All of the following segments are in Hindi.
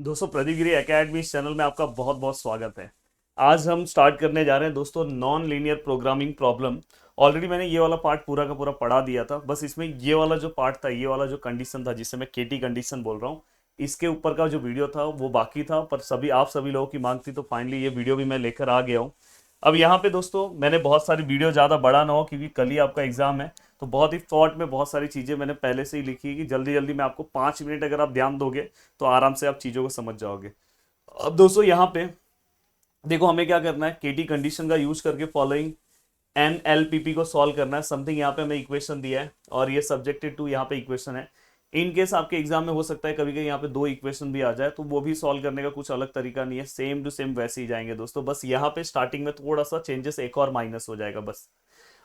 दोस्तों प्रदीप गिरी एकेडमी इस चैनल में आपका बहुत बहुत स्वागत है। आज हम स्टार्ट करने जा रहे हैं दोस्तों non linear programming problem. Already मैंने ये वाला पार्ट पूरा का पूरा पढ़ा दिया था, बस इसमें ये वाला जो पार्ट था, ये वाला जो कंडीशन था जिसे मैं केटी कंडीशन बोल रहा हूँ, इसके ऊपर का जो वीडियो था वो बाकी था, पर सभी लोगों की मांग थी तो फाइनली ये वीडियो भी मैं लेकर आ गया हूँ। अब यहाँ पे दोस्तों मैंने बहुत सारी वीडियो ज़्यादा बड़ा ना हो क्योंकि कल ही आपका एग्जाम है, तो बहुत ही शॉर्ट में बहुत सारी चीज़ें मैंने पहले से ही लिखी है कि जल्दी जल्दी मैं आपको 5 मिनट अगर आप ध्यान दोगे तो आराम से आप चीज़ों को समझ जाओगे। अब दोस्तों यहाँ पे देखो हमें क्या करना है, केटी कंडीशन का यूज करके फॉलोइंग एनएलपीपी को सॉल्व करना है। समथिंग यहाँ पे हमें इक्वेशन दिया है और ये सब्जेक्टेड टू यहाँ पे इक्वेशन है। इन केस आपके एग्जाम में हो सकता है कभी कभी यहाँ पे दो इक्वेशन भी आ जाए, तो वो भी सॉल्व करने का कुछ अलग तरीका नहीं है, सेम टू सेम वैसे ही जाएंगे दोस्तों। बस यहाँ पे स्टार्टिंग में थोड़ा सा चेंजेस एक और माइनस हो जाएगा बस।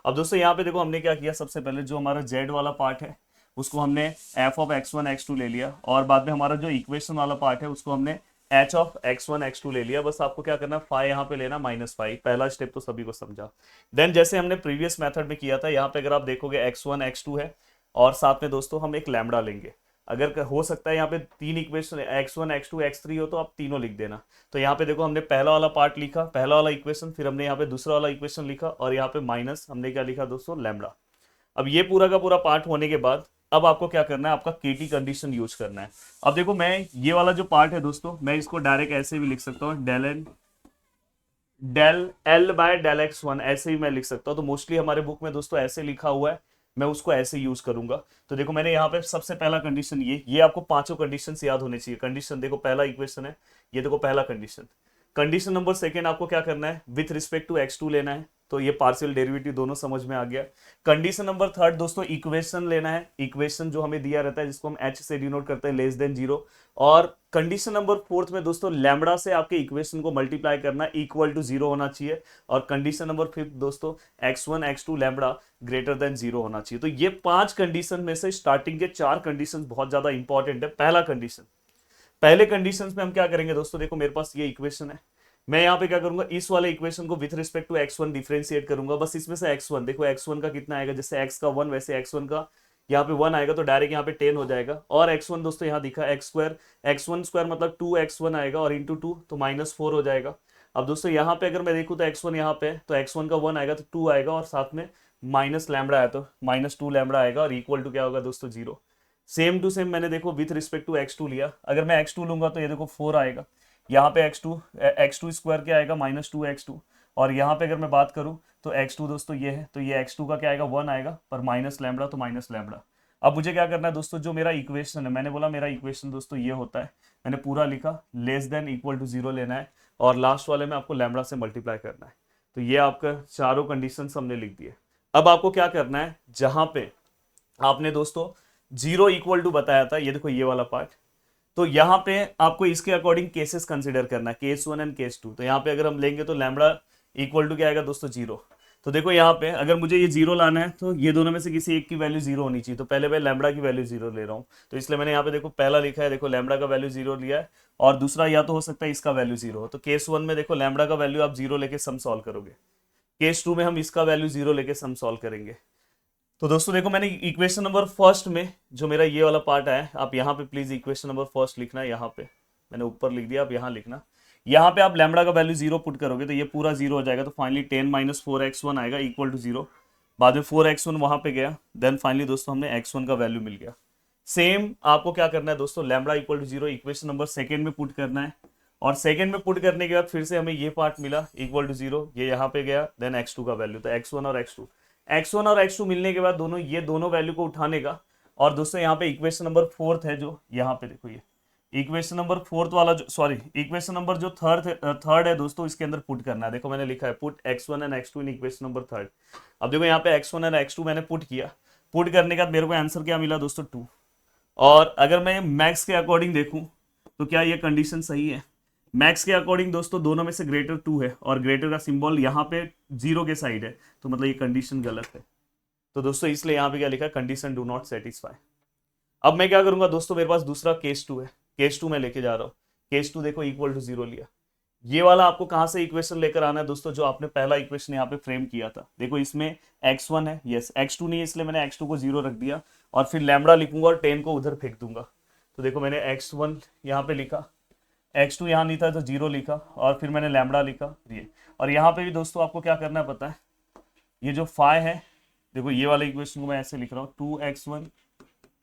अब दोस्तों यहाँ पे देखो हमने क्या किया, सबसे पहले जो हमारा जेड वाला पार्ट है उसको हमने F of X one X two ले लिया, और बाद में हमारा जो इक्वेशन वाला पार्ट है उसको हमने H of X one X two ले लिया। बस आपको क्या करना है, फाइव यहाँ पे लेना -5। पहला स्टेप तो सभी को समझा। देन जैसे हमने प्रीवियस मेथड में किया था, यहाँ पे अगर आप देखोगे एक्स वन एक्स टू है और साथ में दोस्तों हम एक लैम्बडा लेंगे। अगर हो सकता है यहाँ पे तीन equation X one X two X three हो तो आप तीनों लिख देना। तो यहाँ पे देखो हमने पहला वाला पार्ट लिखा, पहला वाला इक्वेशन, फिर हमने यहाँ पे दूसरा वाला इक्वेशन लिखा और यहाँ पे माइनस हमने क्या लिखा दोस्तों, लैम्बडा। अब ये पूरा का पूरा पार्ट होने के बाद अब आपको क्या करना है, आपका केटी कंडीशन यूज करना है। अब देखो मैं ये वाला जो पार्ट है दोस्तों, मैं इसको डायरेक्ट ऐसे भी लिख सकता हूँ, del N del L by del X one, ऐसे ही मैं लिख सकता हूँ। तो मोस्टली हमारे बुक में दोस्तों ऐसे लिखा हुआ है, मैं उसको ऐसे यूज करूंगा। तो देखो मैंने यहाँ पे सबसे पहला कंडीशन ये आपको पांचों कंडीशन याद होने चाहिए। कंडीशन देखो, पहला इक्वेशन है, ये देखो पहला कंडीशन। कंडीशन नंबर सेकेंड आपको क्या करना है, with respect to X two लेना है, तो ये पार्शियल डेरिवेटिव दोनों समझ में आ गया। कंडीशन नंबर थर्ड दोस्तों, इक्वेशन लेना है, इक्वेशन जो हमें दिया रहता है जिसको हम एच से डिनोट करते हैं, लेस देन जीरो। और कंडीशन नंबर फोर्थ में दोस्तों लैम्बडा से आपके इक्वेशन को मल्टीप्लाई करना, इक्वल टू जीरो होना चाहिए। और कंडीशन नंबर फिफ्थ दोस्तों, X one X two lambda greater than zero होना चाहिए। तो ये पांच कंडीशन में से स्टार्टिंग के चार कंडीशन बहुत ज्यादा इंपॉर्टेंट है। पहला कंडीशन, पहले कंडीशन में हम क्या करेंगे दोस्तों, देखो मेरे पास ये इक्वेशन है, मैं यहाँ पे क्या करूंगा, इस वाले इक्वेशन को with respect to X one differentiate करूंगा। बस इसमें से एक्स वन देखो, एक्स वन का कितना आएगा, जैसे एक्स का वन वैसे एक्स वन का यहाँ पे वन आएगा, तो डायरेक्ट यहाँ पे 10 हो जाएगा। और एक्स वन दोस्तों यहाँ दिखा x square, x one square मतलब 2x1 आएगा और इंटू टू तो -4 हो जाएगा। अब दोस्तों यहाँ पे अगर मैं देखूँ तो एक्स वन यहाँ पे तो एक्स वन का वन आएगा तो 2 आएगा, और साथ में माइनस लैम्बडा आया तो -2 लैम्बडा आएगा, और इक्वल टू क्या होगा दोस्तों, जीरो। सेम टू सेम मैंने देखो with respect to X two लिया, अगर मैं एक्स टू लूंगा तो ये देखो 4 आएगा। यहाँ पे एक्स टू स्क्वायर क्या आएगा, -2x2। और यहाँ पे अगर मैं बात करूँ तो x2 दोस्तों ये है, तो ये x2 का क्या आएगा, 1 आएगा, पर माइनस लैम्बडा तो माइनस लैम्बडा। अब मुझे क्या करना है दोस्तों, जो मेरा इक्वेशन है, मैंने बोला मेरा इक्वेशन दोस्तों ये होता है, मैंने पूरा लिखा, less than equal to zero लेना है, और लास्ट वाले में आपको लैम्बडा से मल्टीप्लाई करना है। तो ये आपका चारों कंडीशन हमने लिख दिए। अब आपको क्या करना है, जहां पे आपने दोस्तों जीरो इक्वल टू बताया था, ये देखो ये वाला पार्ट, तो यहाँ पे आपको इसके अकॉर्डिंग केसेस कंसीडर करना है, case one and case two. तो यहाँ पे अगर हम लेंगे तो लैम्बडा इक्वल टू क्या आएगा दोस्तों, जीरो। तो देखो यहाँ पे अगर मुझे ये जीरो लाना है तो ये दोनों में से किसी एक की वैल्यू जीरो होनी चाहिए, तो पहले मैं लैम्बडा की वैल्यू जीरो ले रहा हूँ, तो इसलिए मैंने यहाँ पे देखो पहला लिखा है, देखो लैम्बडा का वैल्यू जीरो लिया है। और दूसरा या तो हो सकता है इसका वैल्यू जीरो हो, तो केस वन में देखो लैम्बडा का वैल्यू आप जीरो लेके सम सॉल्व करोगे, केस टू में हम इसका वैल्यू जीरो लेके सम सॉल्व करेंगे। तो दोस्तों देखो मैंने इक्वेशन नंबर फर्स्ट में जो मेरा ये वाला पार्ट है, आप यहाँ पे प्लीज इक्वेशन नंबर फर्स्ट लिखना है, यहाँ पे मैंने ऊपर लिख दिया, आप यहाँ लिखना। यहाँ पे आप लैम्बडा का वैल्यू जीरो पुट करोगे तो ये पूरा जीरो हो जाएगा, तो फाइनली 10 - 4x1 आएगा इक्वल टू जीरो। बाद में 4x1 वहां पे गया, देन फाइनली दोस्तों हमने x1 का वैल्यू मिल गया। सेम आपको क्या करना है दोस्तों, lambda equal to zero equation number second में पुट करना है, और सेकेंड में पुट करने के बाद फिर से हमें ये पार्ट मिला इक्वल टू जीरो, ये यहाँ पे गया, देन x2 का वैल्यू, तो x1 और x2 मिलने के बाद दोनों ये दोनों वैल्यू को उठाने का। और दोस्तों यहाँ पे इक्वेशन नंबर फोर्थ है जो यहाँ पे देखो, ये इक्वेशन नंबर फोर्थ वाला जो, सॉरी इक्वेशन नंबर जो थर्ड है दोस्तों, इसके अंदर पुट करना है। देखो मैंने लिखा है put x1 and x2 in equation number third. अब देखो यहाँ पे x1 एंड x2 मैंने पुट किया, पुट करने के बाद मेरे को आंसर क्या मिला दोस्तों, 2। और अगर मैं मैक्स के अकॉर्डिंग देखूं तो क्या ये कंडीशन सही है, मैक्स के अकॉर्डिंग दोस्तों दोनों में से ग्रेटर 2 है, और ग्रेटर का सिंबल यहाँ पे जीरो के साइड है, तो मतलब ये कंडीशन गलत है। तो दोस्तों इसलिए यहाँ पे क्या लिखा है, कंडीशन डू नॉट सेटिस्फाई। अब मैं क्या करूंगा दोस्तों, मेरे पास दूसरा केस टू है, केस टू में लेके जा रहा हूँ। केस टू देखो इक्वल टू जीरो लिया, ये वाला आपको कहां से इक्वेशन लेकर आना है दोस्तों, जो आपने पहला इक्वेशन यहाँ पे फ्रेम किया था। देखो इसमें x1 है, यस, x2 नहीं है इसलिए मैंने x2 को जीरो रख दिया, और फिर लैम्बडा लिखूंगा और 10 को उधर फेंक दूंगा। तो देखो मैंने x1 यहाँ पे लिखा, x2 यहाँ नहीं था तो 0 लिखा, और फिर मैंने लैम्बडा लिखा ये। और यहाँ पे भी दोस्तों आपको क्या करना है पता है, ये जो फाइ है, देखो ये वाले इक्वेशन को मैं ऐसे लिख रहा हूँ, 2x1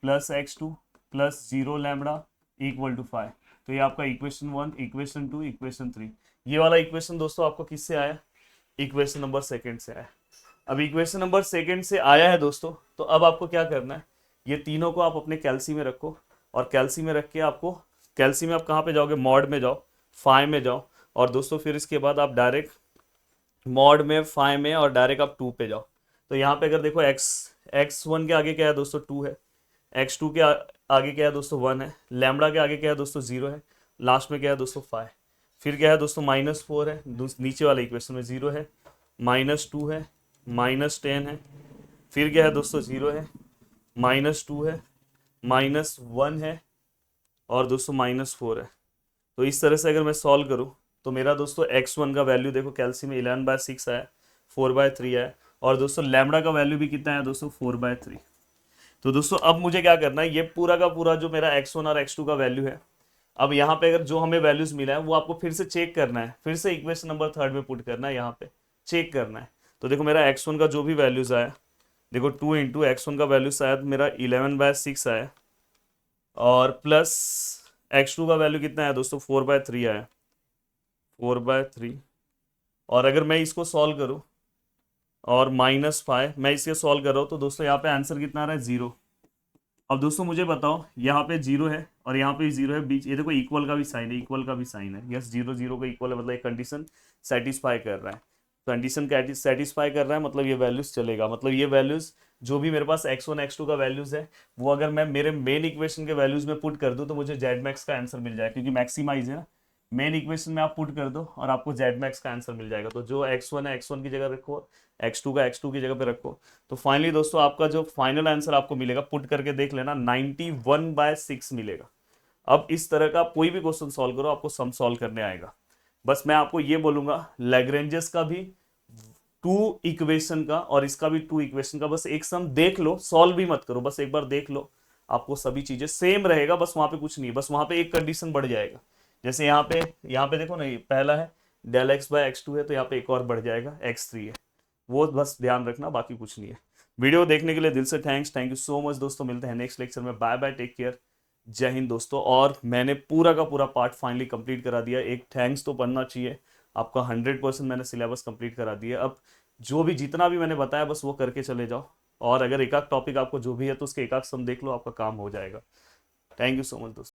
plus x2 plus 0 lambda equal to 5। तो ये आपका इक्वेशन 1, इक्वेशन 2, इक्वेशन 3। ये वाला इक्वेशन दोस्तों आपको किससे आया, इक्वेशन नंबर सेकंड से आया। अब इक्वेशन नंबर सेकंड से आया है दोस्तों, तो अब आपको क्या करना है, ये तीनों को आप अपने कैल्सी में रखो, और कैल्सी में रख के आपको, कैल्सी में आप कहाँ पे जाओगे, मॉड में जाओ, फाइ में जाओ, और दोस्तों फिर इसके बाद आप डायरेक्ट मॉड में, फाइ में, और डायरेक्ट आप 2 पे जाओ। तो यहाँ पे अगर देखो x1 के आगे क्या है दोस्तों, 2 है, x2 के आगे क्या है दोस्तों, 1 है, लैम्बडा के आगे क्या है दोस्तों, 0 है, लास्ट में क्या है दोस्तों, 5। फिर क्या है दोस्तों, -4 है, नीचे वाले इक्वेशन में 0 है, -2 है, -10 है, फिर क्या है दोस्तों, 0 है, -2 है, -1 है, और दोस्तों -4 है। तो इस तरह से अगर मैं सॉल्व करूं तो मेरा दोस्तों x1 का वैल्यू देखो कैल्सी में 11/6 आया, 4/3 आया, और दोस्तों लैम्बडा का वैल्यू भी कितना है दोस्तों, 4/3। तो दोस्तों अब मुझे क्या करना है, ये पूरा का पूरा जो मेरा x1 और x2 का वैल्यू है, अब यहाँ पे अगर जो हमें वैल्यूज मिला है वो आपको फिर से चेक करना है, फिर से इक्वेशन नंबर 3 में पुट करना है, यहाँ पे चेक करना है। तो देखो मेरा x1 का जो भी वैल्यूज आया, देखो 2 इंटू x1 का वैल्यू शायद मेरा 11/6 आया, और प्लस x2 का वैल्यू कितना है दोस्तों, 4/3 आया, 4/3। और अगर मैं इसको सॉल्व करूँ, और -5 मैं इसके सॉल्व कर रहा हूँ, तो दोस्तों यहाँ पे आंसर कितना आ रहा है, 0। अब दोस्तों मुझे बताओ, यहाँ पे 0 है और यहाँ पे भी 0 है, बीच ये देखो इक्वल का भी साइन है, इक्वल का भी साइन है, यस 0 0 का इक्वल है, मतलब एक कंडीशन सेटिस्फाई कर रहा है। कंडीशन सेटिस्फाई कर रहा है मतलब ये वैल्यूज चलेगा, मतलब ये वैल्यूज जो भी मेरे पास x1 x2 का वैल्यूज है, वो अगर मैं मेरे मेन इक्वेशन के वैल्यूज में पुट कर दूं तो मुझे जेड मैक्स का आंसर मिल जाएगा, क्योंकि मैक्सिमाइज है ना, मेन इक्वेशन में आप पुट कर दो और आपको जेड मैक्स का आंसर मिल जाएगा। तो जो x1 है x1 की जगह रखो, x2 का x2 की जगह पे रखो। तो फाइनली दोस्तों आपका जो फाइनल आंसर आपको मिलेगा, पुट करके देख लेना, 91/6 मिलेगा। अब इस तरह का कोई भी क्वेश्चन सॉल्व करो, आपको सम सॉल्व करने आएगा। बस मैं आपको ये बोलूंगा, लैग्रेंजेस का भी 2 इक्वेशन का और इसका भी 2 इक्वेशन का, बस एक सम देख लो, सॉल्व भी मत करो, बस एक बार देख लो, आपको सभी चीजें सेम रहेगा, बस वहां पे कुछ नहीं, बस वहां पे एक कंडीशन बढ़ जाएगा। जैसे यहाँ पे देखो ना, ये पहला है डेल x/x2 है, तो यहाँ पे एक और बढ़ जाएगा x3 है, वो बस ध्यान रखना, बाकी कुछ नहीं है। वीडियो देखने के लिए दिल से thanks, thank you so much दोस्तों, मिलते हैं नेक्स्ट लेक्चर में, बाय बाय, टेक केयर, जय हिंद दोस्तों। और मैंने पूरा का पूरा पार्ट फाइनली कंप्लीट करा दिया, एक थैंक्स तो बनना चाहिए आपका, 100% मैंने सिलेबस कंप्लीट करा दिया। अब जो भी जितना भी मैंने बताया बस वो करके चले जाओ, और अगर एक आध टॉपिक आपको जो भी है तो उसके एक आध सम देख लो, आपका काम हो जाएगा। थैंक यू सो मच दोस्तों।